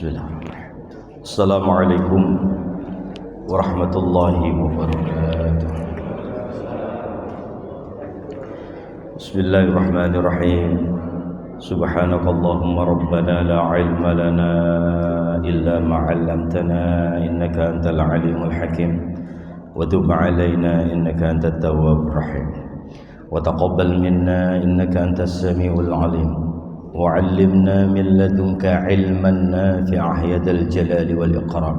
Bismillahirrahmanirrahim. Assalamualaikum warahmatullahi wabarakatuh. Bismillahirrahmanirrahim. Subhanakallahumma rabbana la ilma lana illa ma 'allamtana innaka antal alimul hakim wa tub 'alaina innaka antat tawwabur rahim wa taqabbal minna innaka antas samiul alim. وعلمنا من لدنك علما نافعا يا ذا الجلال والإكرام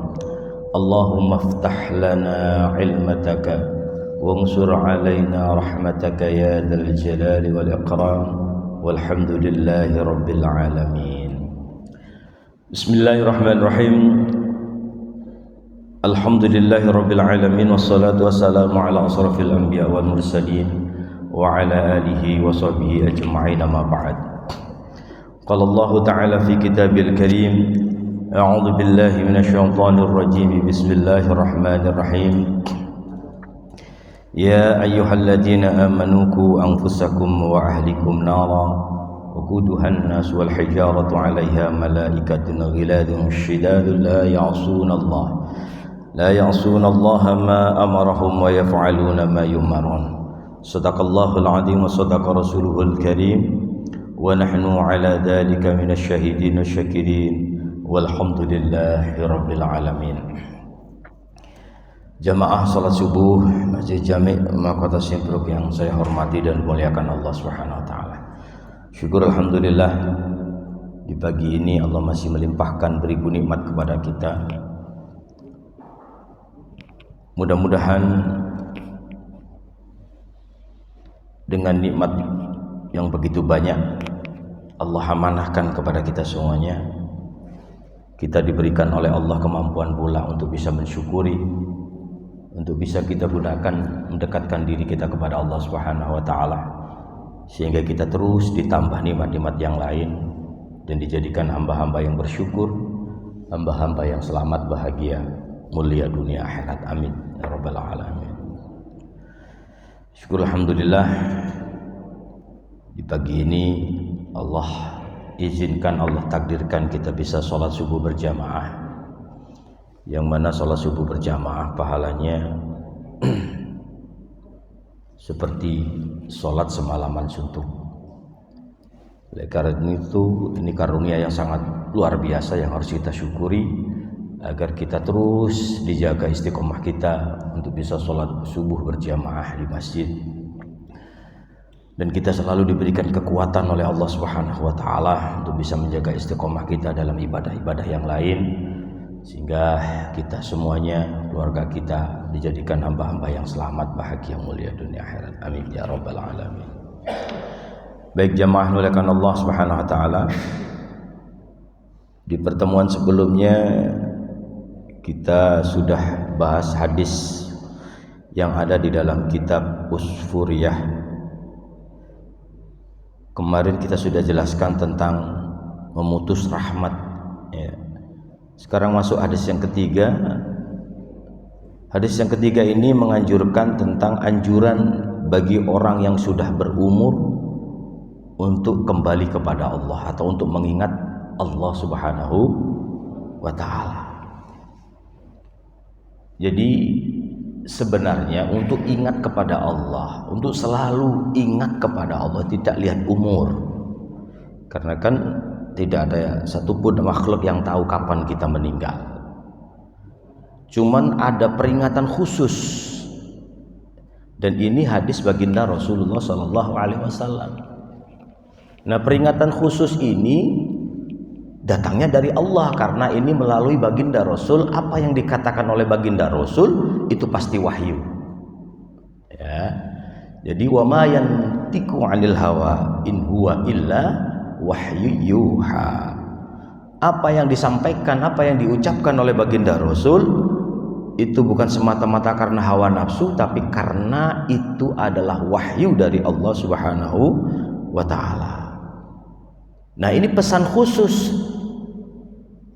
اللهم افتح لنا علمتك وانصر علينا رحمتك يا ذا الجلال والإكرام والحمد لله رب العالمين. بسم الله الرحمن الرحيم. الحمد لله رب العالمين والصلاة والسلام على أشرف الأنبياء والمرسلين وعلى آله وصحبه أجمعين ما بعد. قال الله تعالى في كتابه الكريم أعوذ بالله من الشيطان الرجيم بسم الله الرحمن الرحيم يا أيها الذين آمنوا قوا أنفسكم وأهلكم نارا وقودها الناس والحجارة عليها ملائكة غلاظ شداد لا يعصون الله ما أمرهم ويفعلون ما يؤمرون صدق الله العظيم وصدق رسوله الكريم ونحن على ذلك من الشاهدين الشاكرين والحمد لله رب العالمين. Jamaah salat subuh Masjid Jami' Mahkota Simpruk yang saya hormati dan muliakan Allah Subhanahu wa taala. Syukur alhamdulillah di pagi ini Allah masih melimpahkan beribu nikmat kepada kita. Mudah-mudahan dengan nikmat yang begitu banyak Allah amanahkan kepada kita semuanya, kita diberikan oleh Allah kemampuan pula untuk bisa mensyukuri, untuk bisa kita gunakan mendekatkan diri kita kepada Allah Subhanahu wa taala, sehingga kita terus ditambah nikmat-nikmat yang lain dan dijadikan hamba-hamba yang bersyukur, hamba-hamba yang selamat, bahagia, mulia dunia akhirat. Amin ya rabbal alamin. Syukur alhamdulillah di pagi ini Allah izinkan, Allah takdirkan kita bisa sholat subuh berjamaah, yang mana sholat subuh berjamaah pahalanya seperti sholat semalaman suntuk. Oleh karena itu ini karunia yang sangat luar biasa yang harus kita syukuri, agar kita terus dijaga istiqomah kita untuk bisa sholat subuh berjamaah di masjid. Dan kita selalu diberikan kekuatan oleh Allah Subhanahu wa taala untuk bisa menjaga istiqomah kita dalam ibadah-ibadah yang lain, sehingga kita semuanya, keluarga kita dijadikan hamba-hamba yang selamat, bahagia, mulia dunia akhirat. Amin ya rabbal alamin. Baik jamaah muliakan Allah Subhanahu wa taala, di pertemuan sebelumnya kita sudah bahas hadis yang ada di dalam kitab Usfuriyah. Kemarin kita sudah jelaskan tentang memutus rahmat ya. Sekarang masuk hadis yang ketiga. Hadis yang ketiga ini menganjurkan tentang anjuran bagi orang yang sudah berumur untuk kembali kepada Allah atau untuk mengingat Allah Subhanahu wa taala. Jadi sebenarnya untuk ingat kepada Allah, untuk selalu ingat kepada Allah, tidak lihat umur, karena kan tidak ada satupun makhluk yang tahu kapan kita meninggal. Cuman ada peringatan khusus, dan ini hadis baginda Rasulullah SAW. Nah, peringatan khusus ini datangnya dari Allah, karena ini melalui baginda Rasul. Apa yang dikatakan oleh baginda Rasul itu pasti wahyu ya. Jadi wa ma yantiqu 'anil hawa in huwa illa wahyu yuha. Apa yang disampaikan, apa yang diucapkan oleh baginda Rasul itu bukan semata-mata karena hawa nafsu, tapi karena itu adalah wahyu dari Allah Subhanahu wa taala. Nah, ini pesan khusus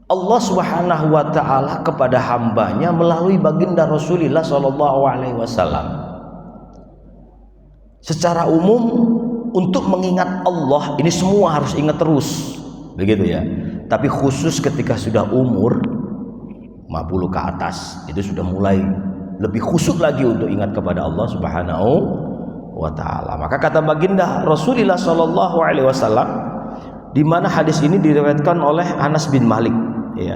Allah Subhanahu wa taala kepada hambanya melalui baginda Rasulullah sallallahu alaihi wasallam. Secara umum untuk mengingat Allah ini semua harus ingat terus, begitu ya. Tapi khusus ketika sudah umur 50 ke atas, itu sudah mulai lebih khusyuk lagi untuk ingat kepada Allah Subhanahu wa taala. Maka kata baginda Rasulullah sallallahu alaihi wasallam, di mana hadis ini diriwayatkan oleh Anas bin Malik, ya,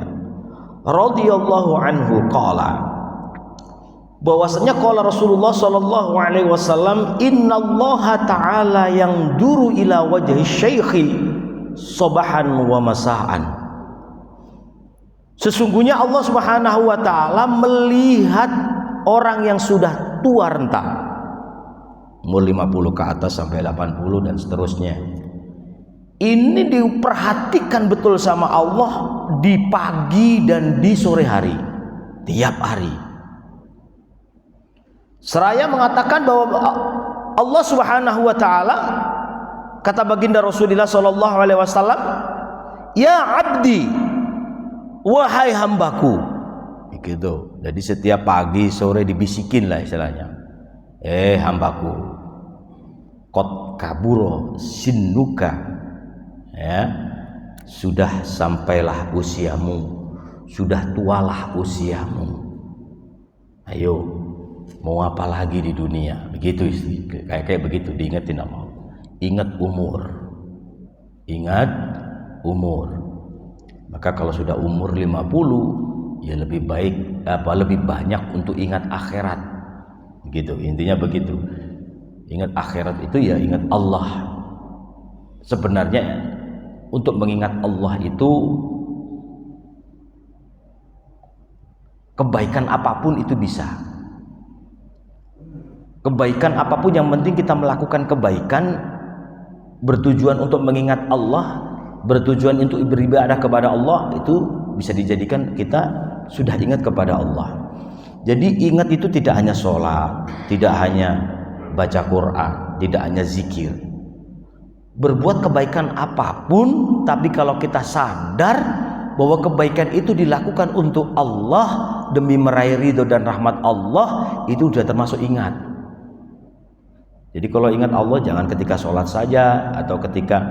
radhiyallahu anhu, qala, bahwasanya qala Rasulullah sallallahu alaihi wasallam, innallaha ta'ala yang duru ila wajhi syaikhi sabahan wa masaan. Sesungguhnya Allah Subhanahu wa taala melihat orang yang sudah tua renta, umur 50 ke atas sampai 80 dan seterusnya. Ini diperhatikan betul sama Allah di pagi dan di sore hari, tiap hari. Seraya mengatakan bahwa Allah Subhanahu wa taala, kata baginda Rasulullah sallallahu alaihi wasallam, ya abdi, wahai hambaku, gitu. Jadi setiap pagi sore dibisikin lah istilahnya, hambaku, qad kaburo sinnuka, ya, sudah sampailah usiamu, sudah tualah usiamu, ayo mau apa lagi di dunia, begitu, kayak begitu diingetin sama Allah. Ingat umur. Maka kalau sudah umur 50, ya lebih baik lebih banyak untuk ingat akhirat. Begitu, intinya begitu. Ingat akhirat itu ya ingat Allah. Sebenarnya untuk mengingat Allah itu, kebaikan apapun itu bisa. Kebaikan apapun, yang penting kita melakukan kebaikan bertujuan untuk mengingat Allah, bertujuan untuk beribadah kepada Allah, itu bisa dijadikan kita sudah ingat kepada Allah. Jadi ingat itu tidak hanya sholat, tidak hanya baca Quran, tidak hanya zikir, berbuat kebaikan apapun, tapi kalau kita sadar bahwa kebaikan itu dilakukan untuk Allah demi meraih ridho dan rahmat Allah, itu sudah termasuk ingat. Jadi kalau ingat Allah jangan ketika sholat saja, atau ketika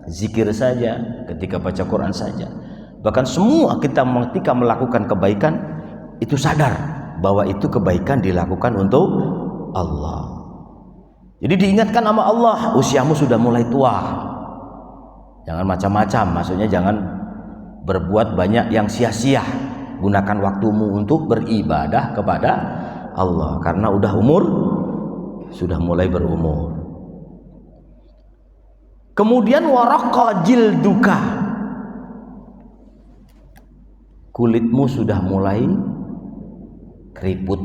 zikir saja, ketika baca Quran saja. Bahkan semua kita ketika melakukan kebaikan itu sadar bahwa itu kebaikan dilakukan untuk Allah. Jadi diingatkan sama Allah, usiamu sudah mulai tua. Jangan macam-macam, maksudnya jangan berbuat banyak yang sia-sia. Gunakan waktumu untuk beribadah kepada Allah, karena sudah mulai berumur. Kemudian waraqa jilduka, kulitmu sudah mulai keriput.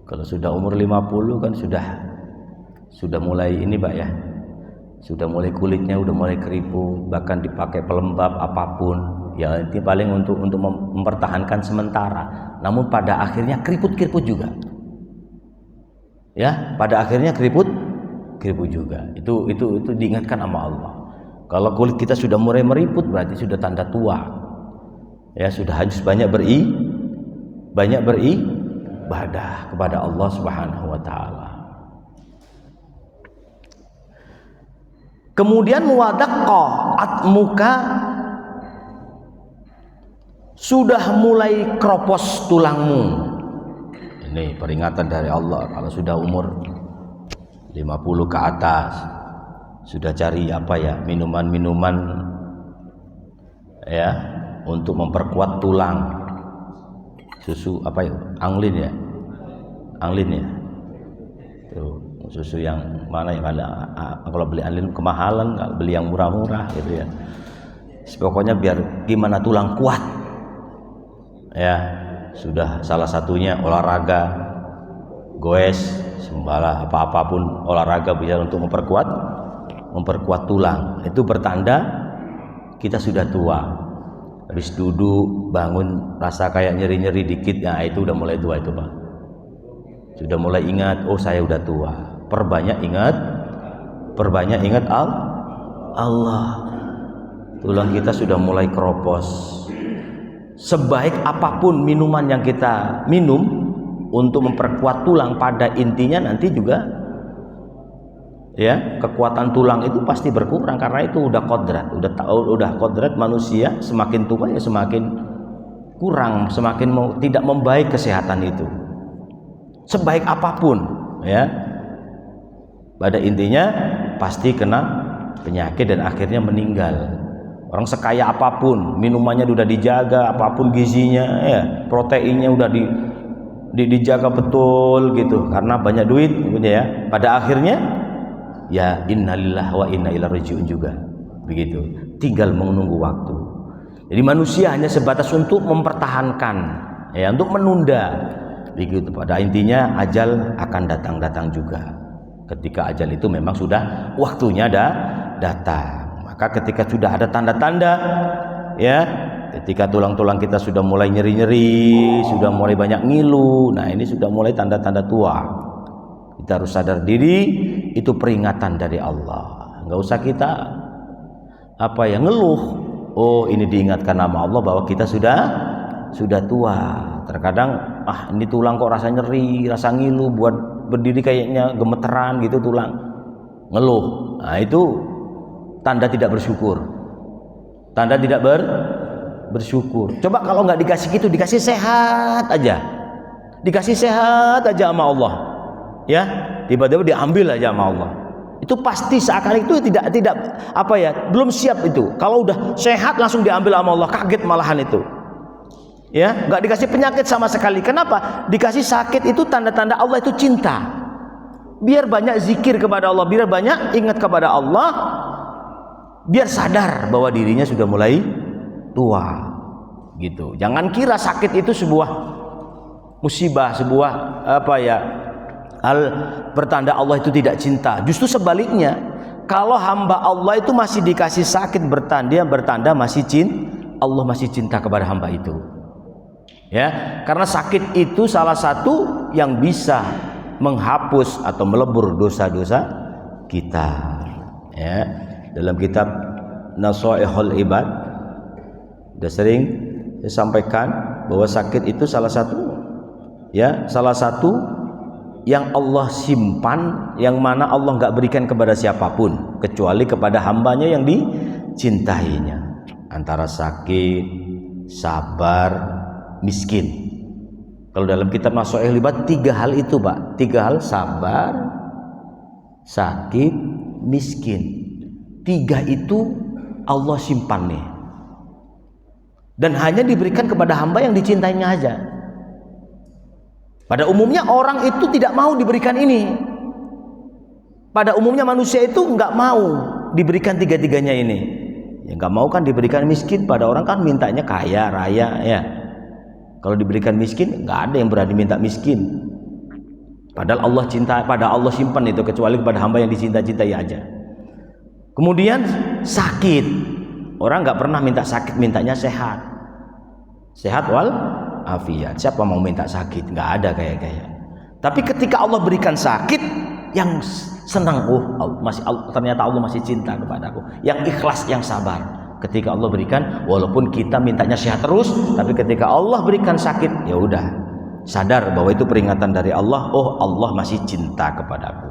Kalau sudah umur 50 kan sudah mulai ini Pak ya, sudah mulai kulitnya udah mulai keriput, bahkan dipakai pelembab apapun ya, itu paling untuk mempertahankan sementara, namun pada akhirnya keriput juga ya, pada akhirnya keriput juga. Itu diingatkan sama Allah. Kalau kulit kita sudah mulai meriput, berarti sudah tanda tua ya, sudah harus banyak beribadah kepada Allah Subhanahu wa taala. Kemudian wadaqqa atmuka, sudah mulai keropos tulangmu. Ini peringatan dari Allah, kalau sudah umur 50 ke atas, sudah cari minuman-minuman ya untuk memperkuat tulang. Susu anglin ya. Tuh, susu yang mana ya? Kalau beli anglin kemahalan, kalau beli yang murah-murah gitu ya. Pokoknya biar gimana tulang kuat. Ya, sudah salah satunya olahraga, goes, sembala apapun olahraga bisa untuk memperkuat tulang. Itu bertanda kita sudah tua. Habis duduk bangun rasa kayak nyeri-nyeri dikit, ya itu udah mulai tua itu Pak. Sudah mulai ingat, oh saya udah tua. Perbanyak ingat Allah. Tulang kita sudah mulai keropos. Sebaik apapun minuman yang kita minum untuk memperkuat tulang, pada intinya nanti juga ya, kekuatan tulang itu pasti berkurang karena itu udah kodrat, udah kodrat manusia, semakin tua ya semakin kurang, semakin tidak membaik kesehatan itu. Sebaik apapun, ya, pada intinya pasti kena penyakit dan akhirnya meninggal. Orang sekaya apapun, minumannya udah dijaga, apapun gizinya, ya, proteinnya udah dijaga betul gitu, karena banyak duit, gitu ya. Pada akhirnya, ya innalillahi wa inna ilaihi raji'un juga, begitu. Tinggal menunggu waktu. Jadi manusia hanya sebatas untuk mempertahankan, ya, untuk menunda, begitu. Pada intinya ajal akan datang juga. Ketika ajal itu memang sudah waktunya datang. Maka ketika sudah ada tanda-tanda, ya, ketika tulang-tulang kita sudah mulai nyeri-nyeri, sudah mulai banyak ngilu, nah ini sudah mulai tanda-tanda tua. Kita harus sadar diri, itu peringatan dari Allah. Nggak usah kita ngeluh. Oh, ini diingatkan nama Allah bahwa kita sudah tua. Terkadang ini tulang kok rasa nyeri, rasa ngilu, buat berdiri kayaknya gemeteran gitu tulang, ngeluh. Nah itu tanda tidak bersyukur, tanda tidak bersyukur. Coba kalau nggak dikasih gitu, dikasih sehat aja sama Allah, ya, tiba-tiba diambil aja sama Allah, itu pasti seakan itu tidak belum siap itu. Kalau udah sehat langsung diambil sama Allah, kaget malahan itu, ya, nggak dikasih penyakit sama sekali. Kenapa? Dikasih sakit itu tanda-tanda Allah itu cinta, biar banyak zikir kepada Allah, biar banyak ingat kepada Allah, biar sadar bahwa dirinya sudah mulai tua, gitu. Jangan kira sakit itu sebuah musibah, sebuah hal pertanda Allah itu tidak cinta. Justru sebaliknya, kalau hamba Allah itu masih dikasih sakit, bertanda Allah masih cinta kepada hamba itu, ya, karena sakit itu salah satu yang bisa menghapus atau melebur dosa-dosa kita, ya. Dalam kitab Nasaihul Ibad sudah sering saya sampaikan bahwa sakit itu salah satu yang Allah simpan, yang mana Allah nggak berikan kepada siapapun kecuali kepada hambanya yang dicintainya. Antara sakit, sabar, miskin. Kalau dalam kitab Nasaihul Ibad 3 hal itu, Pak, 3 hal: sabar, sakit, miskin. 3 itu Allah simpan nih, dan hanya diberikan kepada hamba yang dicintainya aja. Pada umumnya orang itu tidak mau diberikan ini. Pada umumnya manusia itu nggak mau diberikan 3-tiganya ini. Ya, nggak mau kan diberikan miskin. Pada orang kan mintanya kaya raya, ya. Kalau diberikan miskin, nggak ada yang berani minta miskin. Padahal Allah simpan itu, kecuali kepada hamba yang dicintai aja. Kemudian sakit, orang nggak pernah minta sakit, mintanya sehat wal afiat. Siapa mau minta sakit? Nggak ada kayak. Tapi ketika Allah berikan sakit, yang senang, ternyata Allah masih cinta kepadaku, yang ikhlas, yang sabar. Ketika Allah berikan, walaupun kita mintanya sehat terus, tapi ketika Allah berikan sakit, ya udah sadar bahwa itu peringatan dari Allah. Oh, Allah masih cinta kepadaku,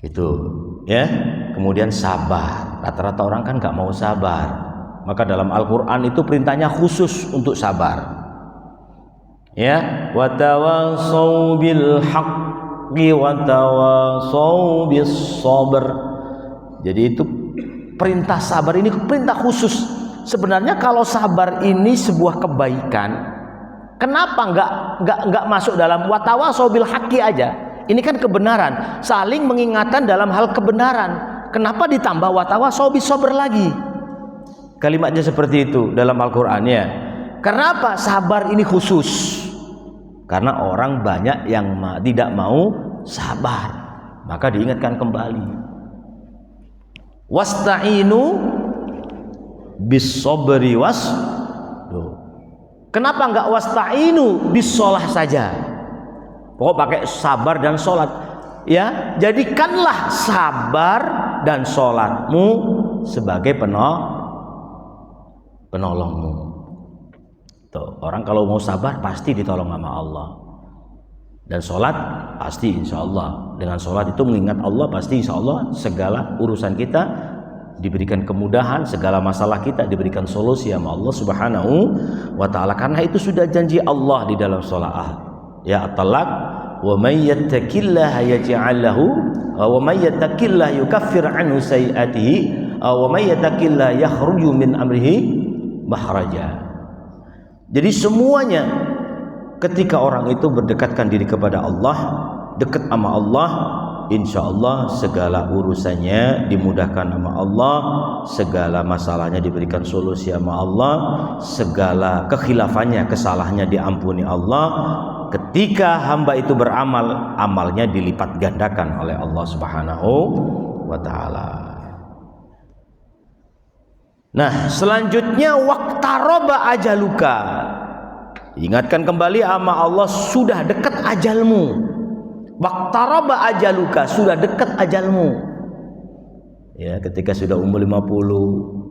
gitu, ya. Kemudian sabar. Rata-rata orang kan nggak mau sabar, maka dalam Al-Quran itu perintahnya khusus untuk sabar, ya. Watawasau bil haqqi watawasau bis sabr. Jadi itu perintah sabar ini perintah khusus. Sebenarnya kalau sabar ini sebuah kebaikan, kenapa nggak masuk dalam watawasau bil haqqi aja? Ini kan kebenaran, saling mengingatkan dalam hal kebenaran. Kenapa ditambah watawasau bis sabr lagi? Kalimatnya seperti itu dalam Al-Qur'an, ya. Karena apa? Sabar ini khusus. Karena orang banyak yang tidak mau sabar, maka diingatkan kembali. Wasta'inu bis sabri Kenapa enggak wasta'inu bis shalah saja? Pokok pakai sabar dan sholat, ya. Jadikanlah sabar dan sholatmu sebagai penolongmu. Tuh, orang kalau mau sabar pasti ditolong sama Allah. Dan sholat pasti insya Allah. Dengan sholat itu mengingat Allah, pasti insya Allah segala urusan kita diberikan kemudahan, segala masalah kita diberikan solusi sama Allah Subhanahu wa ta'ala. Karena itu sudah janji Allah di dalam sholat. Ya at-talaq, wa may yattaqillaha yaj'al lahu wa may yattaqillaha yukaffir anhu sayi'atihi wa may yattaqillaha yakhruju min amrihi mahraja. Jadi semuanya ketika orang itu berdekatkan diri kepada Allah, dekat sama Allah, insya Allah segala urusannya dimudahkan sama Allah, segala masalahnya diberikan solusi sama Allah, segala kekhilafannya, kesalahannya diampuni Allah. Ketika hamba itu beramal, amalnya dilipat gandakan oleh Allah Subhanahu wa ta'ala. Nah, selanjutnya waqtaroba ajaluka. Ingatkan kembali sama Allah, sudah dekat ajalmu. Waqtaroba ajaluka, sudah dekat ajalmu. Ya, ketika sudah umur 50.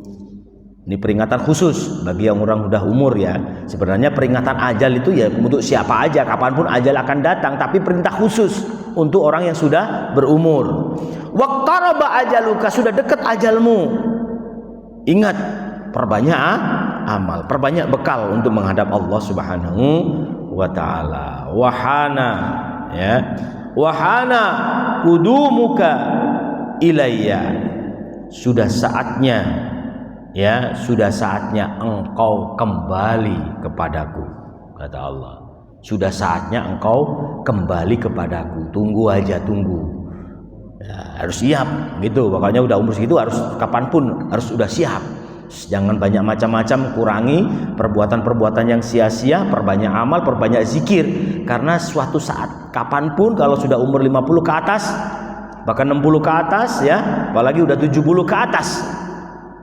Ini peringatan khusus bagi yang orang udah umur ya. Sebenarnya peringatan ajal itu ya untuk siapa aja, kapanpun ajal akan datang, tapi perintah khusus untuk orang yang sudah berumur. Waqtaraba ajaluka, sudah dekat ajalmu. Ingat, perbanyak amal, perbanyak bekal untuk menghadap Allah Subhanahu wa ta'ala. Wahana, ya, wahana kudumuka ilayya, sudah saatnya, ya, sudah saatnya engkau kembali kepadaku, kata Allah. Sudah saatnya engkau kembali kepadaku. Tunggu aja, tunggu. Ya, harus siap gitu. Makanya udah umur segitu harus kapanpun harus sudah siap. Jangan banyak macam-macam, kurangi perbuatan-perbuatan yang sia-sia, perbanyak amal, perbanyak zikir. Karena suatu saat kapanpun kalau sudah umur 50 ke atas, bahkan 60 ke atas ya, apalagi udah 70 ke atas,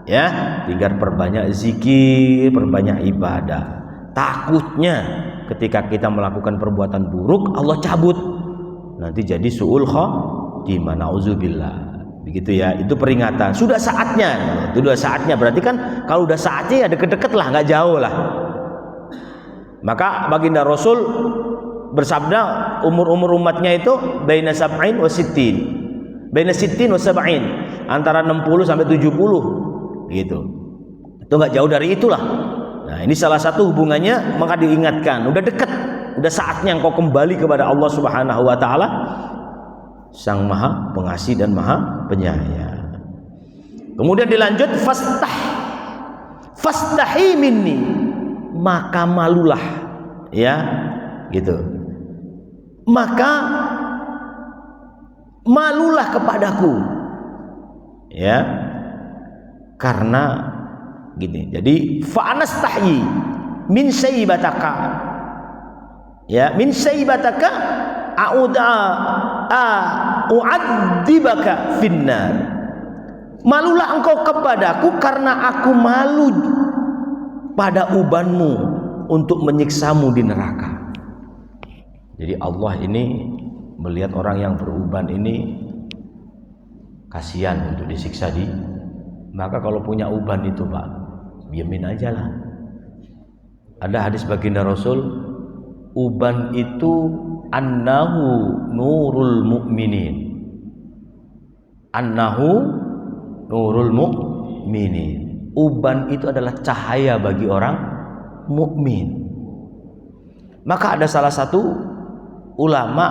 ya, tinggal perbanyak zikir, perbanyak ibadah. Takutnya ketika kita melakukan perbuatan buruk, Allah cabut, nanti jadi su'ul khotimah, nauzubillah. Begitu ya, itu peringatan. Sudah saatnya, itu sudah saatnya. Berarti kan kalau udah saatnya ya deket-deket lah, nggak jauh lah. Maka baginda Rasul bersabda, umur-umur umatnya itu baina sab'in wa sittin, baina sittin wa sab'in, antara 60 sampai 70 gitu. Itu nggak jauh dari itulah. Nah, ini salah satu hubungannya, maka diingatkan, udah dekat, udah saatnya engkau kembali kepada Allah Subhanahu wa ta'ala, Sang Maha Pengasih dan Maha Penyayang. Kemudian dilanjut, fastahi minni, maka malulah, ya, gitu. Maka malulah kepadaku, ya, karena gini. Jadi fa'anastahyi min sayyibataka, ya, min sayyibataka u'adzibaka finnar. Malulah engkau kepadaku karena aku malu pada ubanmu untuk menyiksamu di neraka. Jadi Allah ini melihat orang yang beruban ini kasihan untuk disiksa di, maka kalau punya uban itu Pak, diamin aja lah. Ada hadis baginda Rasul, uban itu annahu nurul mu'minin, annahu nurul mu'minin. Uban itu adalah cahaya bagi orang mukmin. Maka ada salah satu ulama,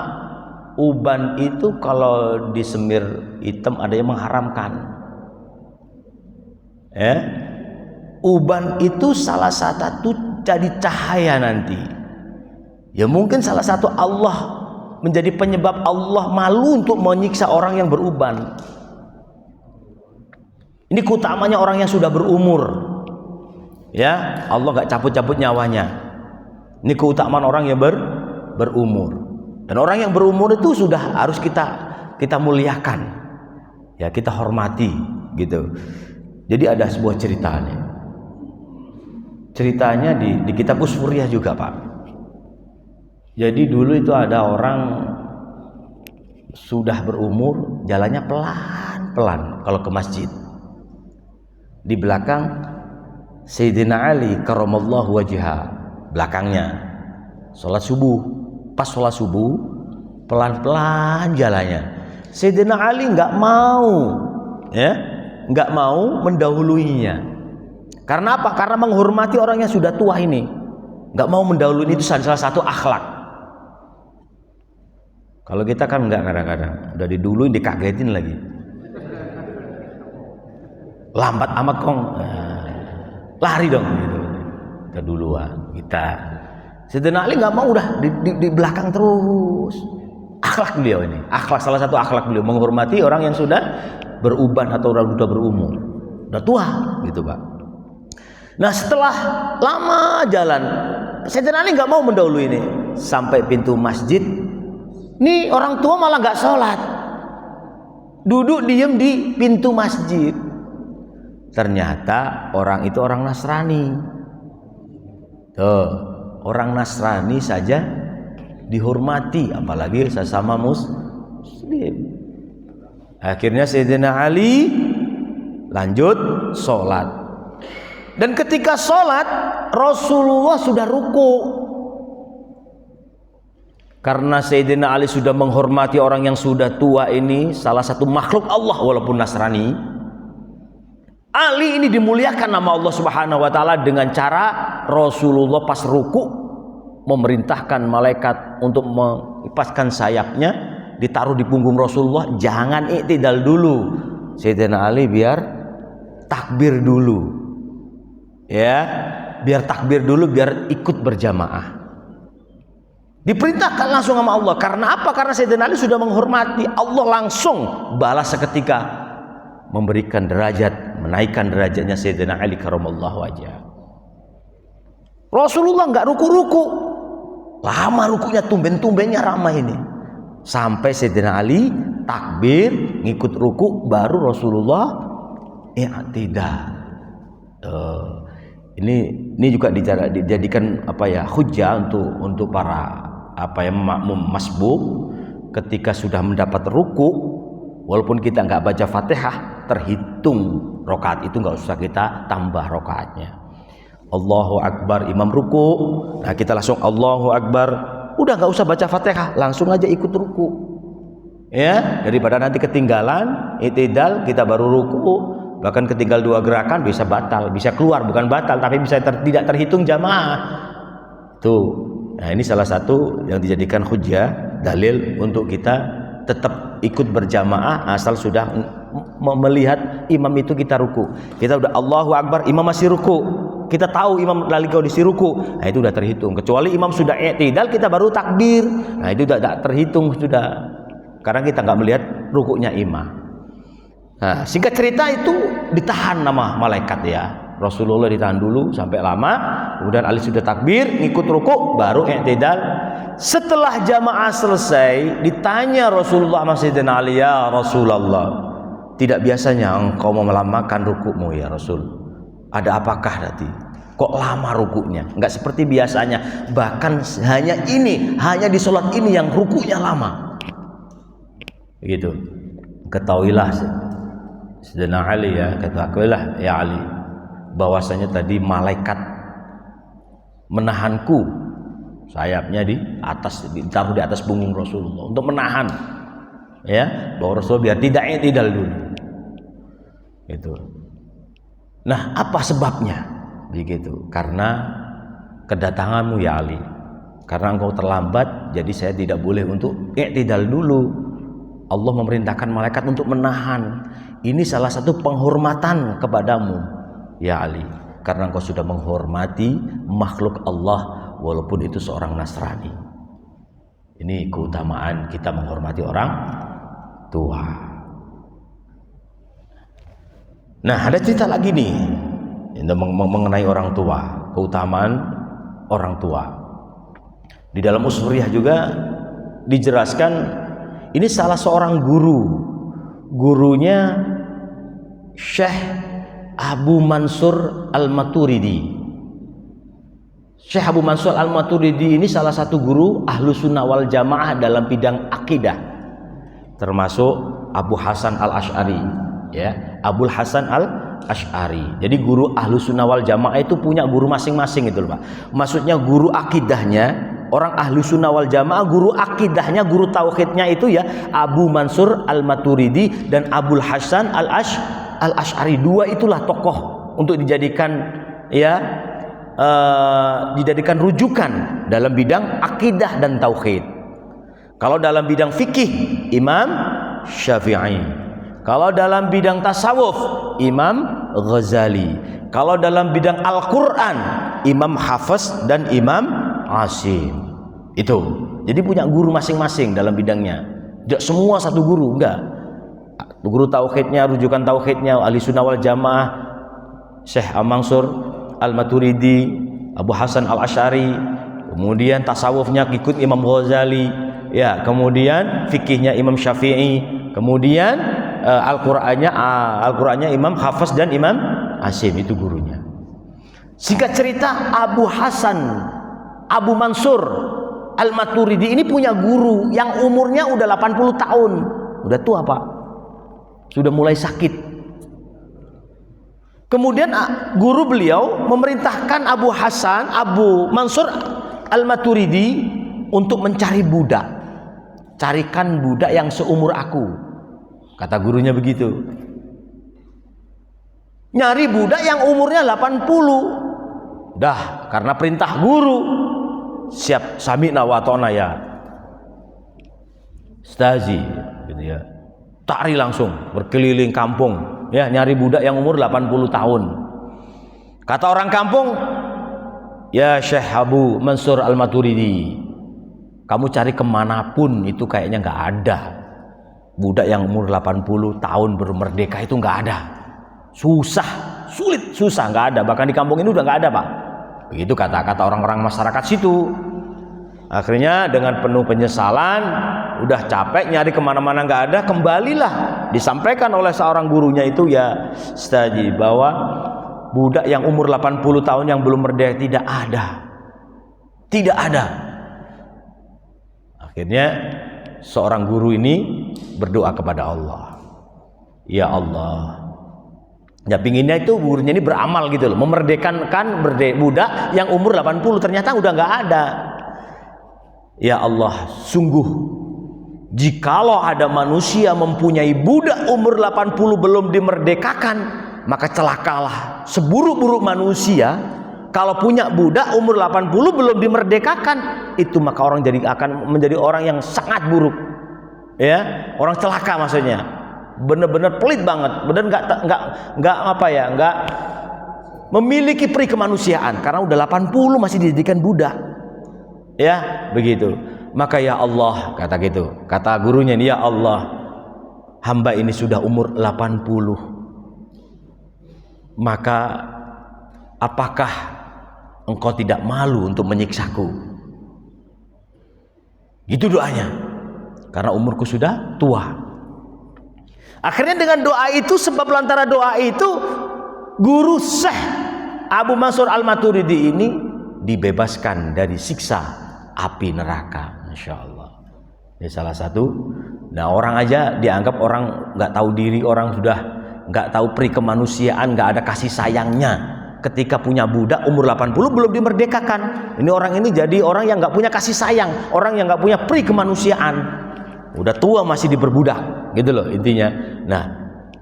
uban itu kalau disemir hitam ada yang mengharamkan. Uban itu salah satu jadi cahaya nanti. Ya mungkin salah satu Allah menjadi penyebab Allah malu untuk menyiksa orang yang beruban. Ini keutamanya orang yang sudah berumur. Ya, Allah gak cabut-cabut nyawanya. Ini keutamaan orang yang berumur. Dan orang yang berumur itu sudah harus kita muliakan. Ya, kita hormati gitu. Jadi ada sebuah ceritanya. Ceritanya di kitab Usfuriyah juga, Pak. Jadi dulu itu ada orang sudah berumur, jalannya pelan-pelan kalau ke masjid. Di belakang Sayyidina Ali karramallahu wajha, belakangnya sholat subuh. Pas sholat subuh pelan-pelan jalannya. Sayyidina Ali nggak mau, ya, nggak mau mendahuluinya. Karena apa? Karena menghormati orang yang sudah tua ini. Nggak mau mendahului itu salah satu akhlak. Kalau kita kan nggak, kadang-kadang udah diduluin dikagetin lagi. Lambat amat kong, lari dong gitu. Keduluan kita. Sayyidina Ali nggak mau, udah di belakang terus. Akhlak beliau ini, akhlak, salah satu akhlak beliau menghormati orang yang sudah beruban atau orang sudah berumur, udah tua gitu Pak. Nah setelah lama jalan, Sayyidina Ali nggak mau mendahului ini sampai pintu masjid. Nih orang tua malah nggak sholat, duduk diem di pintu masjid. Ternyata orang itu orang Nasrani. Tuh, orang Nasrani saja dihormati, apalagi sesama muslim. Akhirnya Sayyidina Ali lanjut sholat. Dan ketika sholat, Rasulullah sudah ruku. Karena Sayyidina Ali sudah menghormati orang yang sudah tua ini, salah satu makhluk Allah walaupun Nasrani. Ali ini dimuliakan nama Allah Subhanahu wa taala dengan cara Rasulullah pas ruku memerintahkan malaikat untuk mengipaskan sayapnya, ditaruh di punggung Rasulullah, jangan i'tidal dulu. Sayyidina Ali biar takbir dulu. Ya, biar takbir dulu, biar ikut berjamaah. Diperintahkan langsung sama Allah. Karena apa? Karena Sayyidina Ali sudah menghormati. Allah langsung balas seketika, memberikan derajat, menaikkan derajatnya Sayyidina Ali karramallahu wajhah. Rasulullah nggak ruku-ruku, lama rukunya, tumben-tumbennya ramah ini, sampai Sayyidina Ali takbir ngikut ruku, baru Rasulullah i'tidal. Ini juga dijadikan apa ya, hujjah untuk para apa ya, makmum masbuk. Ketika sudah mendapat ruku, walaupun kita nggak baca Fatihah, terhitung rokaat itu, nggak usah kita tambah rokaatnya. Allahu Akbar, imam ruku, nah kita langsung Allahu Akbar, udah nggak usah baca Fatihah, langsung aja ikut ruku, ya, daripada nanti ketinggalan i'tidal kita baru ruku, bahkan ketinggal 2 gerakan bisa batal, bisa keluar, bukan batal tapi bisa tidak terhitung jamaah tuh. Nah ini salah satu yang dijadikan hujjah, dalil untuk kita tetap ikut berjamaah asal sudah melihat imam itu kita ruku. Kita udah Allahu Akbar, imam masih ruku, kita tahu imam lagi kondisi ruku, nah itu udah terhitung. Kecuali imam sudah i'tidal, kita baru takbir, nah itu udah terhitung sudah, karena kita nggak melihat rukunya imam. Nah singkat cerita itu ditahan nama malaikat ya, Rasulullah ditahan dulu sampai lama, kemudian Ali sudah takbir, ngikut ruku, baru i'tidal. Setelah jamaah selesai, ditanya Rasulullah sama Sayyidina Ali, ya Rasulullah, tidak biasanya engkau melamakan rukumu ya Rasul, ada apakah nanti? Kok lama rukunya? Enggak seperti biasanya, bahkan hanya di sholat ini yang rukunya lama. Begitu. Ketahuilah Sayyidina Ali ya, ketahuilah ya Ali, bahwasanya tadi malaikat menahanku, sayapnya di atas, ditaruh di atas punggung Rasulullah untuk menahan, ya, bahwa Rasulullah biar tidak dulu. Itu. Nah, apa sebabnya? Begitu. Karena kedatanganmu ya Ali. Karena engkau terlambat, jadi saya tidak boleh untuk i'tidal dulu. Allah memerintahkan malaikat untuk menahan. Ini salah satu penghormatan kepadamu ya Ali, karena engkau sudah menghormati makhluk Allah walaupun itu seorang Nasrani. Ini keutamaan kita menghormati orang tua. Nah, ada cerita lagi nih mengenai orang tua, keutamaan orang tua. Di dalam Usriyah juga dijelaskan, ini salah seorang gurunya Syekh Abu Mansur Al-Maturidi. Syekh Abu Mansur Al-Maturidi ini salah satu guru Ahlus Sunnah wal Jamaah dalam bidang akidah, termasuk Abu Hasan Al-Asy'ari, ya, Abul Hasan Al-Asy'ari. Jadi guru Ahlus Sunnah wal Jamaah itu punya guru masing-masing itu loh Pak. Maksudnya guru akidahnya orang ahlu sunnah wal jamaah, guru akidahnya, guru tauhidnya itu ya Abu Mansur al-Maturidi dan Abul Hasan al-Ash'ari. Dua itulah tokoh untuk dijadikan dijadikan rujukan dalam bidang akidah dan tauhid. Kalau dalam bidang fikih Imam Syafi'i, kalau dalam bidang tasawuf Imam Ghazali, kalau dalam bidang Al-Quran Imam Hafiz dan Imam Asim. Itu jadi punya guru masing-masing dalam bidangnya. Tidak semua satu guru, enggak. Guru tauhidnya, rujukan tauhidnya ahli sunnah wal jamaah Syekh Mansur al-Maturidi, Abu Hasan al-Ash'ari. Kemudian tasawufnya ikut Imam Ghazali, ya. Kemudian fikihnya Imam Syafi'i. Kemudian Al-Qur'annya Imam Hafiz dan Imam Asim, itu gurunya. Singkat cerita, Abu Mansur al-Maturidi ini punya guru yang umurnya udah 80 tahun. Udah tua, Pak. Sudah mulai sakit. Kemudian guru beliau memerintahkan Abu Mansur al-Maturidi untuk mencari budak. Carikan budak yang seumur aku, kata gurunya begitu. Nyari budak yang umurnya 80. Dah, karena perintah guru, siap, sami'na wa ata'na ya Stazi gitu ya. Tari langsung berkeliling kampung, ya, nyari budak yang umur 80 tahun. Kata orang kampung, ya Syekh Abu Mansur al-Maturidi, kamu cari kemanapun itu kayaknya nggak ada budak yang umur 80 tahun baru merdeka, itu nggak ada. Susah, nggak ada. Bahkan di kampung ini udah nggak ada, Pak. Begitu kata-kata orang-orang masyarakat situ. Akhirnya dengan penuh penyesalan, udah capek nyari kemana-mana nggak ada, kembalilah disampaikan oleh seorang gurunya itu, ya Staji, bahwa budak yang umur 80 tahun yang belum merdeka tidak ada. Akhirnya seorang guru ini berdoa kepada Allah, ya Allah, ya pinginnya itu gurunya ini beramal gitu loh, memerdekakan budak yang umur 80, ternyata udah nggak ada. Ya Allah, sungguh jikalau ada manusia mempunyai budak umur 80 belum dimerdekakan, maka celakalah seburuk-buruk manusia kalau punya budak umur 80 belum dimerdekakan. Itu maka orang akan menjadi orang yang sangat buruk, ya, orang celaka maksudnya. Benar-benar pelit banget, benar nggak memiliki peri kemanusiaan karena udah 80 masih dijadikan budak. Ya, begitu. Maka ya Allah, kata gurunya ini, ya Allah, hamba ini sudah umur 80. Maka apakah engkau tidak malu untuk menyiksaku? Gitu doanya. Karena umurku sudah tua. Akhirnya dengan doa itu, sebab lantara doa itu, guru Syekh Abu Mansur al-Maturidi ini dibebaskan dari siksa api neraka. Masya Allah. Ini salah satu. Nah, orang aja dianggap orang nggak tahu diri, orang sudah nggak tahu peri kemanusiaan, nggak ada kasih sayangnya. Ketika punya budak umur 80 belum dimerdekakan, ini orang ini jadi orang yang nggak punya kasih sayang, orang yang nggak punya peri kemanusiaan. Udah tua masih diperbudak, gitu loh intinya. Nah,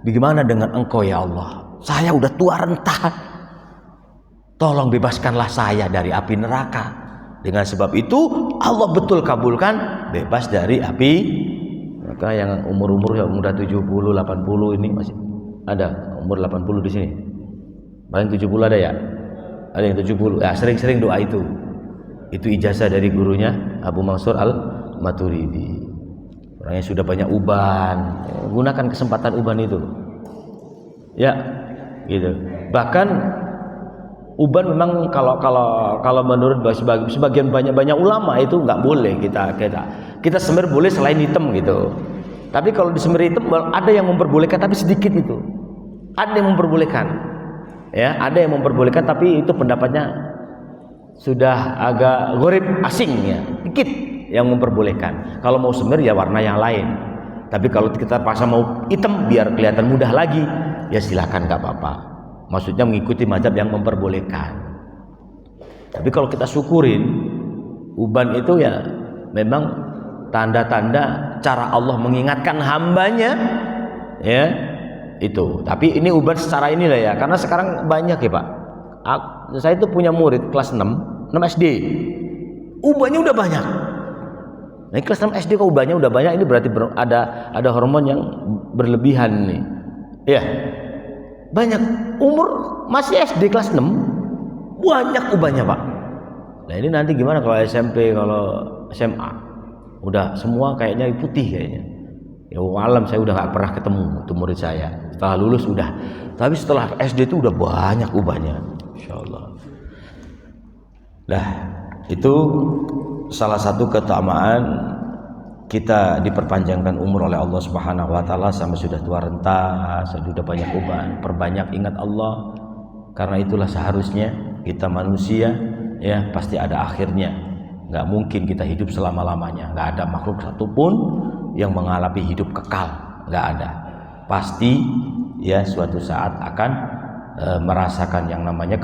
bagaimana dengan engkau ya Allah? Saya udah tua renta. Tolong bebaskanlah saya dari api neraka. Dengan sebab itu Allah betul kabulkan, bebas dari api. Maka yang umur-umur yang udah 70, 80 ini masih ada umur 80 di sini. Paling 70 ada ya? Ada yang 70. Ya, sering-sering doa itu. Itu ijazah dari gurunya Abu Mansur al-Maturidi. Orangnya sudah banyak uban. Gunakan kesempatan uban itu. Ya, gitu. Bahkan uban memang kalau menurut sebagian banyak ulama itu nggak boleh kita semir, boleh selain hitam gitu. Tapi kalau disemir hitam ada yang memperbolehkan, tapi sedikit itu. Ada yang memperbolehkan, ya, ada yang memperbolehkan, tapi itu pendapatnya sudah agak gharib, asing ya, dikit yang memperbolehkan. Kalau mau semir ya warna yang lain. Tapi kalau kita pasang mau hitam biar kelihatan mudah lagi, ya silakan, nggak apa-apa. Maksudnya mengikuti mazhab yang memperbolehkan. Tapi kalau kita syukurin, Uban itu ya memang tanda-tanda cara Allah mengingatkan hambanya, ya itu. Tapi ini uban secara inilah ya, karena sekarang banyak ya Pak. Saya itu punya murid kelas 6 SD, ubannya udah banyak. Nah, kelas 6 SD kok ubannya udah banyak, ini berarti ada hormon yang berlebihan nih. Ya, banyak. Umur masih SD kelas 6 banyak ubannya Pak. Nah ini nanti gimana kalau SMP, kalau SMA udah semua kayaknya putih kayaknya. Ya alam, saya udah nggak pernah ketemu itu murid saya. Setelah lulus udah, tapi setelah SD itu udah banyak ubannya, insyaallah. Nah itu salah satu keutamaan kita diperpanjangkan umur oleh Allah Subhanahu wa taala sampai sudah tua renta, sudah banyak uban. Perbanyak ingat Allah, karena itulah seharusnya kita manusia ya pasti ada akhirnya. Nggak mungkin kita hidup selama-lamanya. Nggak ada makhluk satupun yang mengalami hidup kekal, nggak ada. Pasti ya suatu saat akan merasakan yang namanya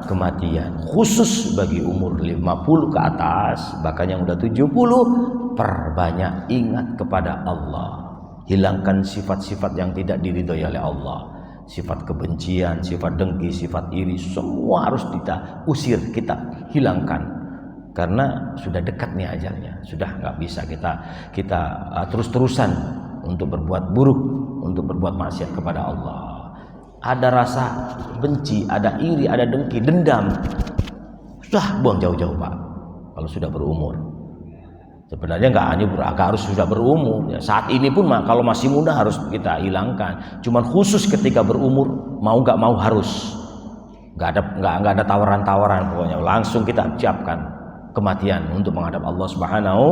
kematian. Khusus bagi umur 50 ke atas, bahkan yang udah 70, perbanyak ingat kepada Allah. Hilangkan sifat-sifat yang tidak diridhoi oleh Allah. Sifat kebencian, sifat dengki, sifat iri, semua harus kita usir, kita hilangkan. Karena sudah dekat nih ajalnya, sudah nggak bisa kita terus-terusan untuk berbuat buruk, untuk berbuat maksiat kepada Allah. Ada rasa benci, ada iri, ada dengki, dendam, sudah buang jauh-jauh Pak. Kalau sudah berumur, sebenarnya nggak harus sudah berumur. Ya, saat ini pun kalau masih muda harus kita hilangkan. Cuman khusus ketika berumur, mau nggak mau harus. Nggak ada tawaran-tawaran, pokoknya langsung kita siapkan kematian untuk menghadap Allah Subhanahu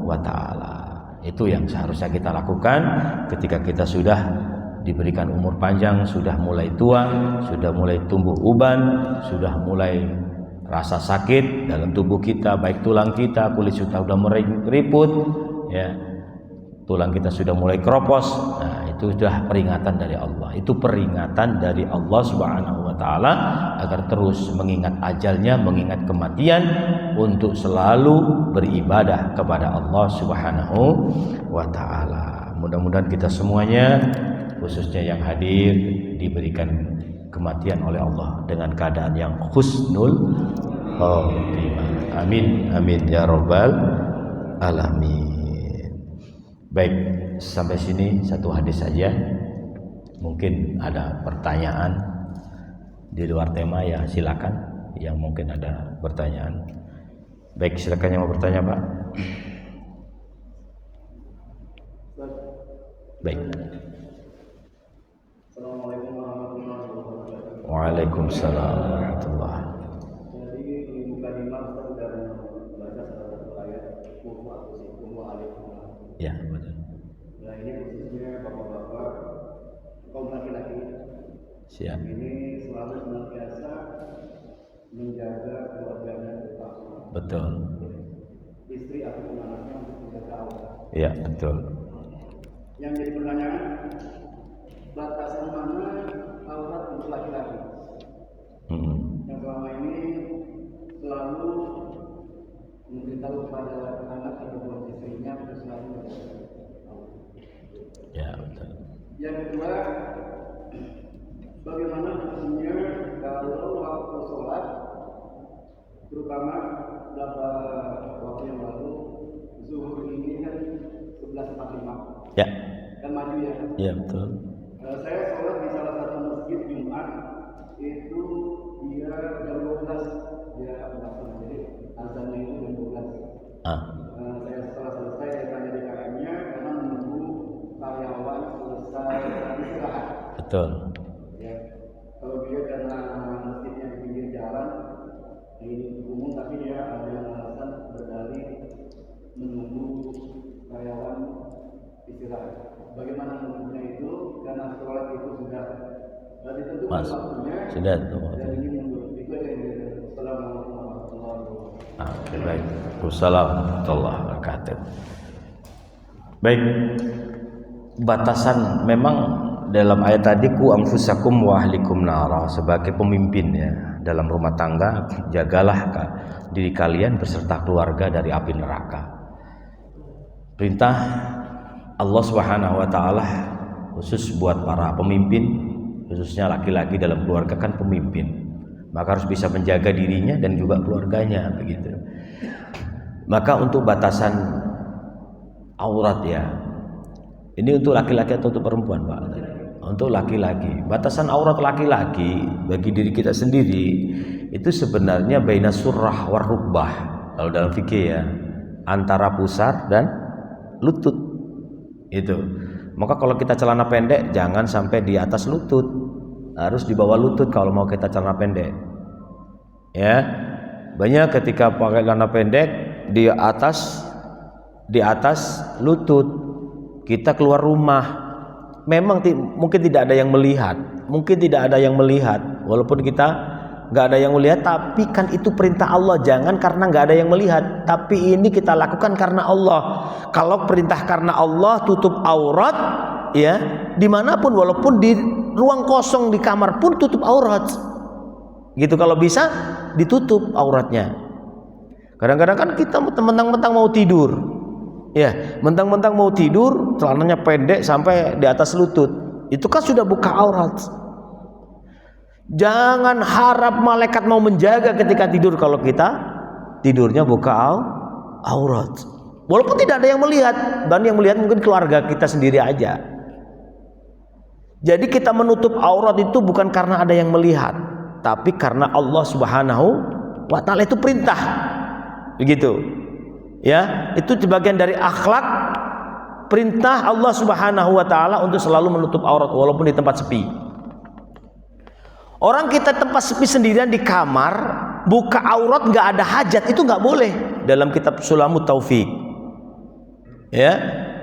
wa taala. Itu yang seharusnya kita lakukan ketika kita sudah diberikan umur panjang, sudah mulai tua, sudah mulai tumbuh uban, sudah mulai rasa sakit dalam tubuh kita, baik tulang kita, kulit sudah meriput, ya, tulang kita sudah mulai keropos. Nah, itu sudah peringatan dari Allah. Itu peringatan dari Allah Subhanahu wa taala agar terus mengingat ajalnya, mengingat kematian, untuk selalu beribadah kepada Allah Subhanahu wa taala. Mudah-mudahan kita semuanya, khususnya yang hadir, diberikan kematian oleh Allah dengan keadaan yang husnul khotimah. Amin amin ya rabbal alamin. Baik, sampai sini satu hadis saja. Mungkin ada pertanyaan di luar tema ya, silakan. Yang mungkin ada pertanyaan. Baik, silakan yang mau bertanya Pak. Baik. Assalamualaikum warahmatullahi wabarakatuh. Waalaikumsalam warahmatullahi. Jadi di mukadimah Ustaz sudah membaca salah satu ayat alif. Ya, betul. Nah ini khususnya bapak-bapak kaum laki-laki. Siap. Ini selalu senantiasa menjaga keluarganya tetap. Betul. Istri ataupun anaknya untuk menjaga Allah. Ya, betul. Yang jadi pertanyaan, batasan mana aurat untuk laki-laki? Yang selama ini selalu memberitahu kepada anak ataupun istrinya untuk selalu menjaga Allah. Ya, betul. Yang kedua, bagaimana hukumnya kalau waktu sholat, terutama beberapa waktu yang lalu, zuhur ini kan 11.45. Ya. Kan maju ya. Ya, betul. Saya sholat di salah satu masjid Jumat, itu dia jam 12 dia melakukan, jadi azannya itu jam 12. Saya setelah selesai saya tanya DKM-nya karena menunggu karyawan selesai istirahat. Betul. Ya, kalau dia karena masjidnya di pinggir jalan di umum, tapi dia ada yang alasan berdalih menunggu karyawan istirahat. Bagaimana menurutnya itu? Karena sholat itu sudah ditentukan waktunya. Sudah tentu. Dan ini menurut itu yang Assalamualaikum warahmatullahi wabarakatuh. Baik. Wassalamualaikum warahmatullahi wabarakatuh. Baik. Batasan memang dalam ayat tadi ku anfusakum wa ahlikum nara, sebagai pemimpin ya dalam rumah tangga, jagalah diri kalian beserta keluarga dari api neraka. Perintah Allah Subhanahu wa taala khusus buat para pemimpin, khususnya laki-laki dalam keluarga kan pemimpin, maka harus bisa menjaga dirinya dan juga keluarganya begitu. Maka untuk batasan aurat ya, ini untuk laki-laki atau untuk perempuan Pak? Untuk laki-laki. Batasan aurat laki-laki bagi diri kita sendiri itu sebenarnya baina surrah war rukbah kalau dalam fikih ya, antara pusar dan lutut itu. Maka kalau kita celana pendek jangan sampai di atas lutut, harus di bawah lutut kalau mau kita celana pendek ya. Banyak ketika pakai celana pendek di atas lutut, kita keluar rumah memang mungkin tidak ada yang melihat, walaupun kita nggak ada yang melihat, tapi kan itu perintah Allah. Jangan karena nggak ada yang melihat, tapi ini kita lakukan karena Allah. Kalau perintah karena Allah, tutup aurat ya dimanapun, walaupun di ruang kosong di kamar pun tutup aurat gitu. Kalau bisa ditutup auratnya. Kadang-kadang kan kita mentang-mentang mau tidur ya, mentang-mentang mau tidur celananya pendek sampai di atas lutut, itu kan sudah buka aurat. Jangan harap malaikat mau menjaga ketika tidur kalau kita tidurnya buka aurat, walaupun tidak ada yang melihat, dan yang melihat mungkin keluarga kita sendiri aja. Jadi kita menutup aurat itu bukan karena ada yang melihat, tapi karena Allah Subhanahu wa taala itu perintah. Begitu. Ya, itu sebagian dari akhlak, perintah Allah Subhanahu wa taala untuk selalu menutup aurat walaupun di tempat sepi. Orang kita tempat sepi sendirian di kamar, buka aurat nggak ada hajat, itu nggak boleh. Dalam kitab Sulamut Taufik, ya,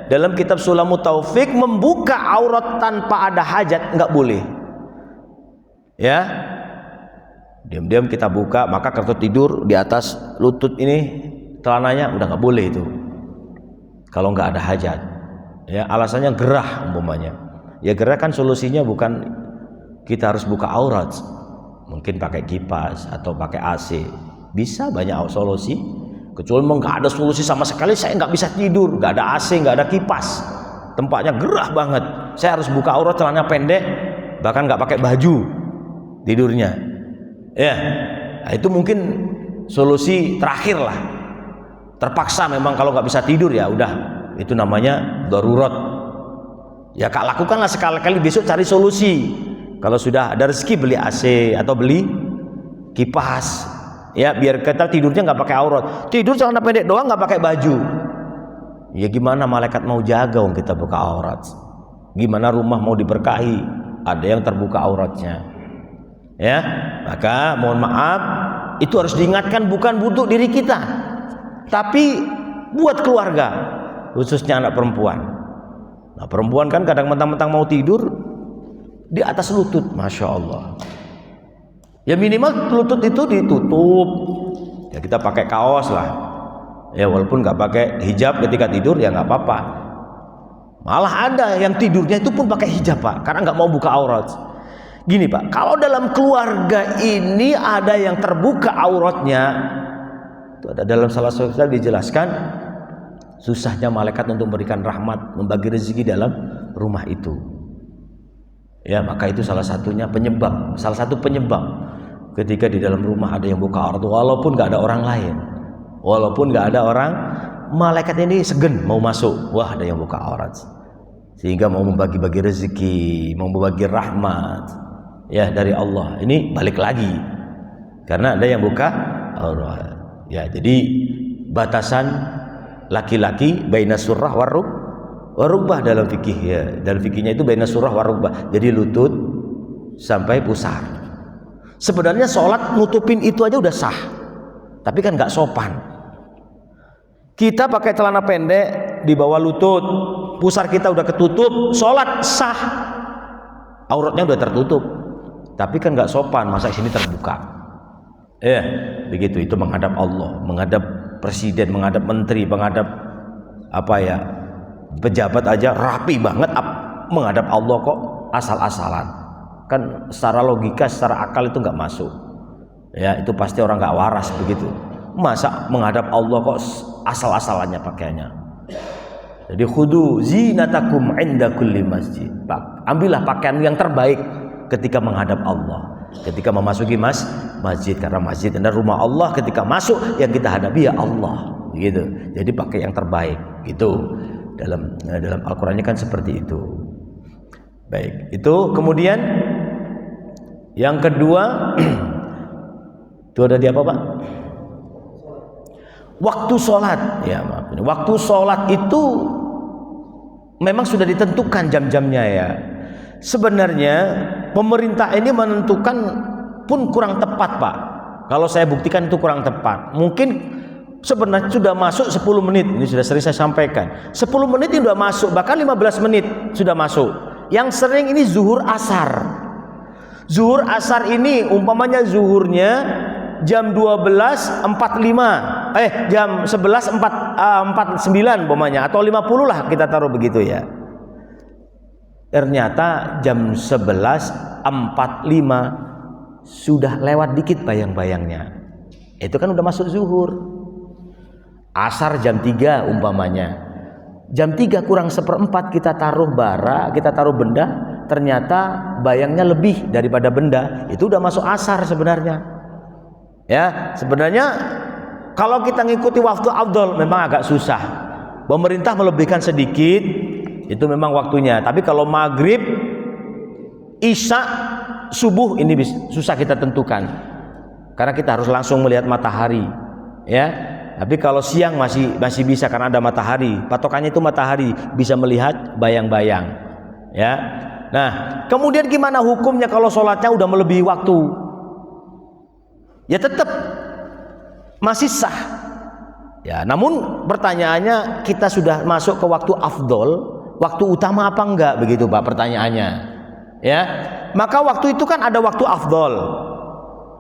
dalam kitab Sulamut Taufik membuka aurat tanpa ada hajat nggak boleh. Ya, diam-diam kita buka, maka kartu tidur di atas lutut ini celananya udah nggak boleh itu. Kalau nggak ada hajat, ya alasannya gerah umpamanya. Ya gerah kan solusinya bukan kita harus buka aurat, mungkin pakai kipas atau pakai AC, bisa banyak solusi. Kecuali memang nggak ada solusi sama sekali, saya nggak bisa tidur, nggak ada AC, nggak ada kipas, tempatnya gerah banget, saya harus buka aurat, celananya pendek, bahkan nggak pakai baju tidurnya. Ya, nah, itu mungkin solusi terakhir lah. Terpaksa memang kalau nggak bisa tidur ya udah, itu namanya darurat. Ya kak lakukanlah sekali-kali, besok cari solusi. Kalau sudah ada rezeki beli AC atau beli kipas, ya biar kita tidurnya nggak pakai aurat. Tidur celana pendek doang nggak pakai baju. Ya gimana malaikat mau jaga om kita buka aurat? Gimana rumah mau diberkahi? Ada yang terbuka auratnya. Ya, maka mohon maaf, itu harus diingatkan bukan untuk diri kita, tapi buat keluarga, khususnya anak perempuan. Nah perempuan kan kadang mentang-mentang mau tidur di atas lutut, masya Allah. Ya minimal lutut itu ditutup. Ya kita pakai kaos lah. Ya walaupun nggak pakai hijab ketika tidur ya nggak apa-apa. Malah ada yang tidurnya itu pun pakai hijab Pak, karena nggak mau buka aurat. Gini Pak, kalau dalam keluarga ini ada yang terbuka auratnya, itu ada dalam salah satu kitab dijelaskan susahnya malaikat untuk memberikan rahmat, membagi rezeki dalam rumah itu. Ya maka itu salah satu penyebab ketika di dalam rumah ada yang buka aurat, walaupun nggak ada orang lain, malaikat ini segan mau masuk. Wah ada yang buka aurat, sehingga mau membagi-bagi rezeki, mau membagi rahmat ya dari Allah. Ini balik lagi karena ada yang buka aurat. Ya jadi batasan laki-laki baina surrah warubah dalam fikih ya. Dalam fikihnya itu baina surah warubah. Jadi lutut sampai pusar. Sebenarnya sholat nutupin itu aja udah sah, tapi kan nggak sopan. Kita pakai celana pendek di bawah lutut, pusar kita udah ketutup, sholat sah, auratnya udah tertutup, tapi kan nggak sopan, masa sini terbuka. Begitu, itu menghadap Allah, menghadap presiden, menghadap menteri, menghadap apa ya, pejabat aja rapi banget, menghadap Allah kok asal-asalan. Kan secara logika, secara akal itu nggak masuk. Ya, itu pasti orang nggak waras begitu. Masa menghadap Allah kok asal-asalannya pakaiannya? Jadi khudu zinatakum inda kulli masjid. Ambillah pakaian yang terbaik ketika menghadap Allah. Ketika memasuki masjid, karena masjid adalah rumah Allah. Ketika masuk yang kita hadapi ya Allah, gitu. Jadi pakai yang terbaik, gitu. Dalam Al-Qur'annya kan seperti itu. Baik, itu kemudian yang kedua itu ada di apa, Pak? Waktu sholat. Ya maaf. Waktu sholat itu memang sudah ditentukan jam-jamnya ya. Sebenarnya pemerintah ini menentukan pun kurang tepat, Pak. Kalau saya buktikan itu kurang tepat. Mungkin sebenarnya sudah masuk 10 menit. Ini sudah sering saya sampaikan. 10 menit ini sudah masuk, bahkan 15 menit sudah masuk. Yang sering ini zuhur asar. Zuhur asar ini umpamanya zuhurnya jam 12.45. Jam 11.49 umpamanya, atau 50 lah kita taruh begitu ya. Ternyata jam 11.45 sudah lewat dikit bayang-bayangnya. Itu kan udah masuk zuhur. Asar jam 3 umpamanya. Jam 3 kurang 1/4 kita taruh bara, kita taruh benda, ternyata bayangnya lebih daripada benda. Itu udah masuk asar sebenarnya. Ya, sebenarnya kalau kita ngikuti waktu afdol memang agak susah. Pemerintah melebihkan sedikit, itu memang waktunya. Tapi kalau maghrib, isya, subuh ini susah kita tentukan, karena kita harus langsung melihat matahari, ya. Tapi kalau siang masih bisa karena ada matahari. Patokannya itu matahari, bisa melihat bayang-bayang, ya. Nah, kemudian gimana hukumnya kalau sholatnya udah melebihi waktu? Ya tetap masih sah. Ya, namun pertanyaannya, kita sudah masuk ke waktu afdol, waktu utama apa enggak, begitu Pak pertanyaannya. Ya, maka waktu itu kan ada waktu afdol,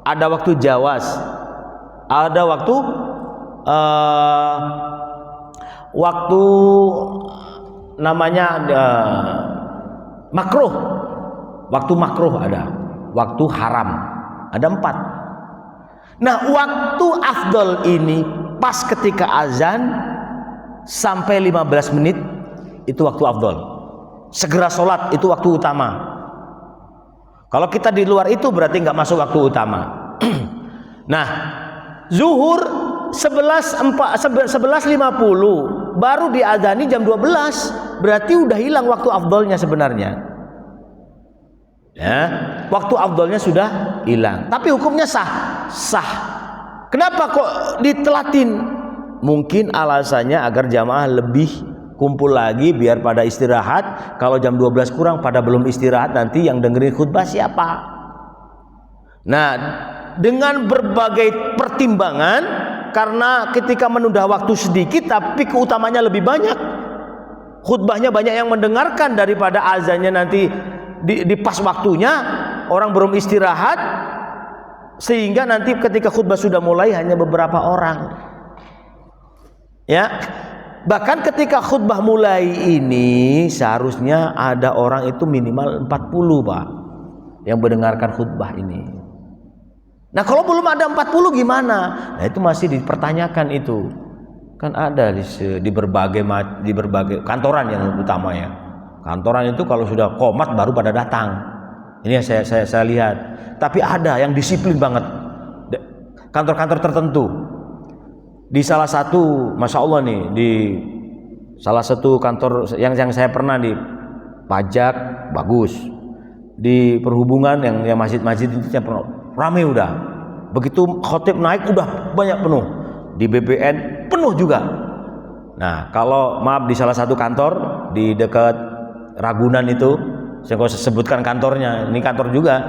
ada waktu jawas, ada waktu namanya makruh, waktu makruh ada, waktu haram ada 4. Nah, waktu afdol ini pas ketika azan sampai 15 menit itu waktu afdol. Segera sholat itu waktu utama. Kalau kita di luar itu berarti nggak masuk waktu utama. Nah, zuhur 11.50 baru diazani jam 12, berarti udah hilang waktu afdolnya sebenarnya. Ya, waktu afdolnya sudah hilang. Tapi hukumnya sah. Kenapa kok ditelatin? Mungkin alasannya agar jamaah lebih kumpul lagi biar pada istirahat. Kalau jam 12 kurang pada belum istirahat, nanti yang dengerin khutbah siapa? Nah, dengan berbagai pertimbangan, karena ketika menunda waktu sedikit tapi keutamanya lebih banyak, khutbahnya banyak yang mendengarkan daripada azannya nanti di pas waktunya, orang belum istirahat, sehingga nanti ketika khutbah sudah mulai hanya beberapa orang. Ya, bahkan ketika khutbah mulai ini seharusnya ada orang itu minimal 40 Pak yang mendengarkan khutbah ini. Nah, kalau belum ada 40 gimana? Nah, itu masih dipertanyakan itu. Kan ada di berbagai kantoran yang utama ya. Kantoran itu kalau sudah qomat baru pada datang. Ini yang saya lihat. Tapi ada yang disiplin banget. Kantor-kantor tertentu. Di salah satu, masya Allah nih, di salah satu kantor yang saya pernah, di pajak bagus, di perhubungan yang masjid-masjid itu ramai udah. Begitu khotib naik udah banyak penuh. Di BPN penuh juga. Nah, kalau maaf di salah satu kantor di dekat Ragunan itu, saya nggak usah sebutkan kantornya, ini kantor juga.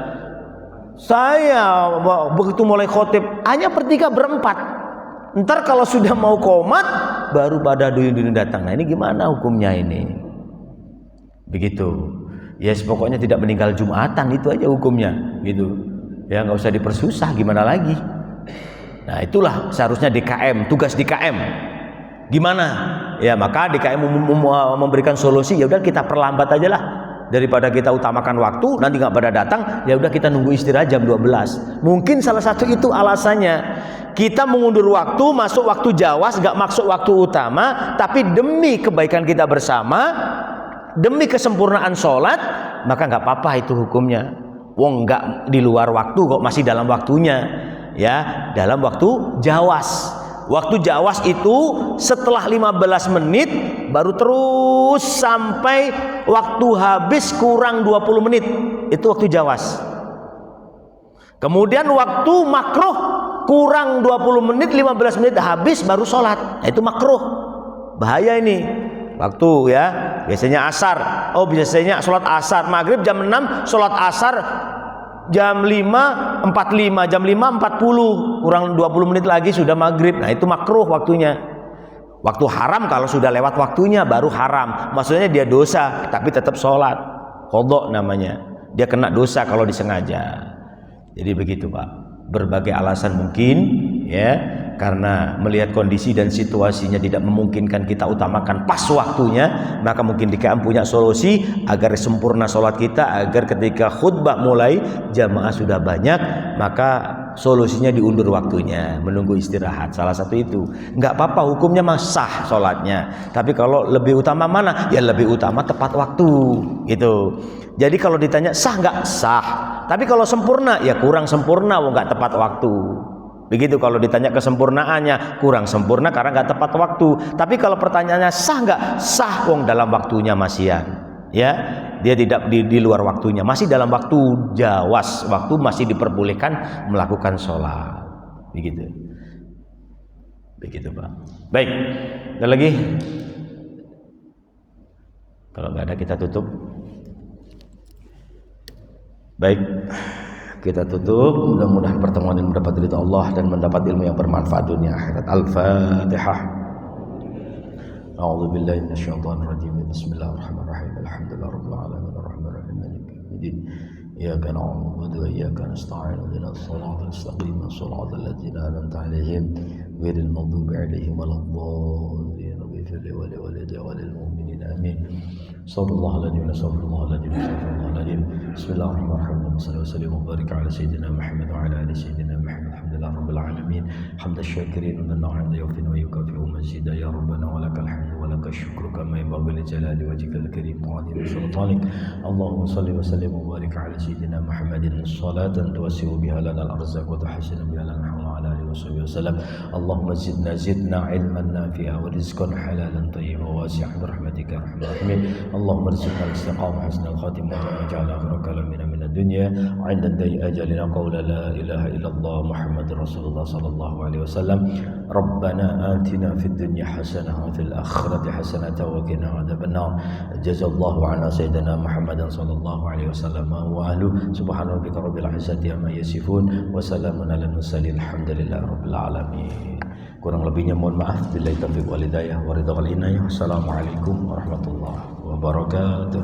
Saya begitu mulai khotib hanya bertiga berempat. Ntar kalau sudah mau qomat baru pada duyun-duyun datang. Nah, ini gimana hukumnya ini? Begitu. Ya, pokoknya tidak meninggal Jumatan, itu aja hukumnya, gitu. Ya, nggak usah dipersusah, gimana lagi? Nah, itulah seharusnya DKM, tugas DKM. Gimana? Ya, maka DKM memberikan solusi, ya udah kita perlambat aja lah. daripada kita utamakan waktu nanti nggak pada datang, ya udah kita nunggu istirahat jam 12. Mungkin salah satu itu alasannya. Kita mengundur waktu, masuk waktu Jawas, nggak masuk waktu utama, tapi demi kebaikan kita bersama, demi kesempurnaan sholat, maka nggak apa-apa itu hukumnya. Wong nggak di luar waktu kok, masih dalam waktunya, ya, dalam waktu Jawas. Waktu Jawas itu setelah 15 menit baru terus sampai waktu habis kurang 20 menit. Itu waktu Jawas. Kemudian waktu makruh kurang 20 menit, 15 menit habis baru sholat. Nah, itu makruh. Bahaya ini. Waktu ya, biasanya asar. Oh, biasanya sholat asar. Maghrib jam 6, sholat asar jam 5.45, jam 5.40, kurang 20 menit lagi sudah maghrib. Nah, itu makruh waktunya. Waktu haram kalau sudah lewat waktunya baru haram. Maksudnya dia dosa, tapi tetap sholat. Qadha namanya. Dia kena dosa kalau disengaja. Jadi begitu Pak. Berbagai alasan mungkin, ya, karena melihat kondisi dan situasinya tidak memungkinkan kita utamakan pas waktunya, maka mungkin DKM punya solusi agar sempurna sholat kita, agar ketika khutbah mulai jamaah sudah banyak, maka solusinya diundur waktunya, menunggu istirahat. Salah satu itu. Nggak apa-apa, hukumnya mah sah sholatnya. Tapi kalau lebih utama mana? Ya lebih utama tepat waktu, gitu. Jadi kalau ditanya sah nggak? Sah. Tapi kalau sempurna, ya kurang sempurna, nggak tepat waktu. Begitu kalau ditanya kesempurnaannya, kurang sempurna karena nggak tepat waktu. Tapi kalau pertanyaannya sah nggak? Sah, wong dalam waktunya masihan. Ya, dia tidak di luar waktunya, masih dalam waktu Jawas, waktu masih diperbolehkan melakukan sholat. Begitu. Begitu Pak. Baik, ada lagi? Kalau nggak ada kita tutup. Baik, kita tutup. Mudah-mudahan pertemuan ini mendapat ridha Allah dan mendapat ilmu yang bermanfaat dunia akhirat. Al-Fatihah. A'udzu billahi minasyaitonir rajim. Bismillahirrahmanirrahim. Alhamdulillahirabbil alamin arrahmanir rahim maliki yaumiddin. Iyyaka na'budu wa iyyaka nasta'in. Ihdinas siratal mustaqim. Shiratal ladzina an'amta 'alaihim ghairil maghdubi 'alaihim waladdallin. Ighfir li wa li walidayya wa lil mu'minin. Amin. Sallallahu alaihi wa sallam. Bismillahirrahmanirrahim. Sallallahu alaihi wa barik ala sayyidina Muhammad wa ala ali sayyidina Muhammad. Alhamdulillah rabbil alamin. Hamdan syakirin wa na'am yawfin wa yukafi'u mazida ya rabbana wa lakal hamdu wa lakal syukru kama yanbaghi li jalali wajhikal karim wa 'azimi sultanik. Allahumma shalli wa sallim wa barik ala sayyidina Muhammadin salatan tuwasi'u biha lana al-arzaq wa tuhsinu biha lana wa ala alihi wa sahbihi wasallam. Allahumma zidna ilman nafi'a wa rizqan halalan tayyiban wasi'an bi rahmatika ya arhamar rahimin. Allahumma rizqna al-istiqamah husnal khatimah wa ja'al akhir kalamina min ad-dunya 'inda da'i ajalina qawla la ilaha illallah Muhammadur Rasulullah sallallahu alaihi wasallam. Rabbana atina fid dunya hasanah wa fil akhirati hasanah wa qina adzabannar. Jazallahu 'anna sayyidina Muhammadan sallallahu alaihi wasallam wa ahlihi. Subhana rabbika rabbil izzati amma yasifun wa salamun alal mursalin. Alhamdulillahi rabbil alamin. Kurang lebihnya mohon maaf. Billahi taufiq wal hidayah wa ridha wal inayah. Assalamualaikum warahmatullahi wabarakatuh.